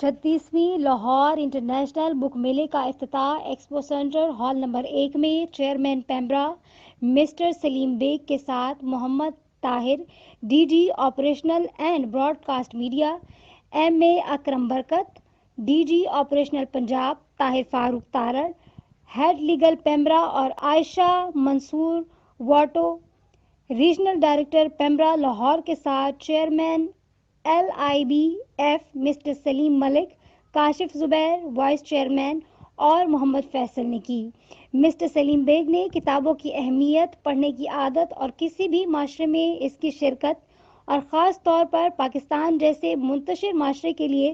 36ویں Lahore international بک میلے کا افتتاح ایکسپو سینٹر ہال نمبر 1 میں چیئرمین پیمرا مسٹر سلیم بیگ کے ساتھ Muhammad Tahir D G operational and broadcast media, M A Akram Barkat D G operational Punjab, Tahir Farooq Tarar head legal PEMRA اور عائشہ منصور واٹو ریجنل ڈائریکٹر پیمرا لاہور کے ساتھ chairman LIBF mister Saleem Malik, Kashif Zubair vice chairman اور محمد فیصل نے کی۔ مسٹر سلیم بیگ نے کتابوں کی اہمیت، پڑھنے کی عادت اور کسی بھی معاشرے میں اس کی شرکت اور خاص طور پر پاکستان جیسے منتشر معاشرے کے لیے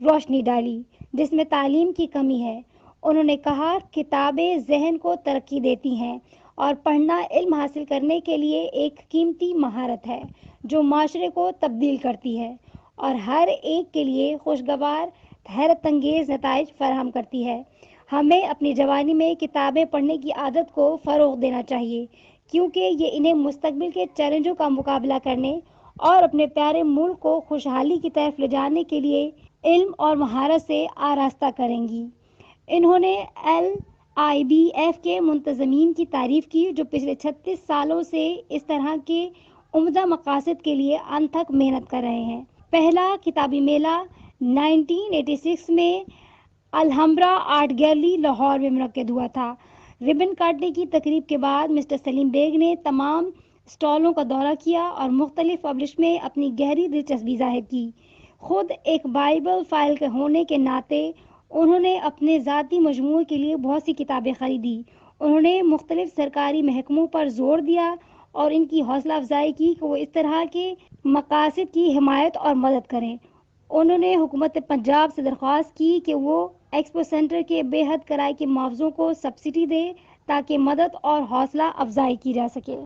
روشنی ڈالی جس میں تعلیم کی کمی ہے۔ انہوں نے کہا، کتابیں ذہن کو ترقی دیتی ہیں اور پڑھنا علم حاصل کرنے کے لیے ایک قیمتی مہارت ہے جو معاشرے کو تبدیل کرتی ہے اور ہر ایک کے لیے خوشگوار حیرت انگیز نتائج فراہم کرتی ہے۔ ہمیں اپنی جوانی میں کتابیں پڑھنے کی عادت کو فروغ دینا چاہیے کیونکہ یہ انہیں مستقبل کے چیلنجوں کا مقابلہ کرنے اور اپنے پیارے ملک کو خوشحالی کی طرف لے جانے کے لیے علم اور مہارت سے آراستہ کریں گی۔ انہوں نے LIBF کے منتظمین کی تعریف کی جو پچھلے 36 سالوں سے اس طرح کے عمدہ مقاصد کے لیے انتھک محنت کر رہے ہیں۔ پہلا کتابی میلہ 1986 میں الحمرا آرٹ گیلری لاہور میں منعقد ہوا تھا۔ ربن کاٹنے کی تقریب کے بعد مسٹر سلیم بیگ نے تمام اسٹالوں کا دورہ کیا اور مختلف پبلش میں اپنی گہری دلچسپی ظاہر کی۔ خود ایک بائبل فائل کے ہونے کے ناطے انہوں نے اپنے ذاتی مجموعے کے لیے بہت سی کتابیں خریدی۔ انہوں نے مختلف سرکاری محکموں پر زور دیا اور ان کی حوصلہ افزائی کی کہ وہ اس طرح کے مقاصد کی حمایت اور مدد کریں۔ انہوں نے حکومت پنجاب سے درخواست کی کہ وہ ایکسپو سینٹر کے بے حد کرائے کے معاوضوں کو سبسڈی دے تاکہ مدد اور حوصلہ افزائی کی جا سکے۔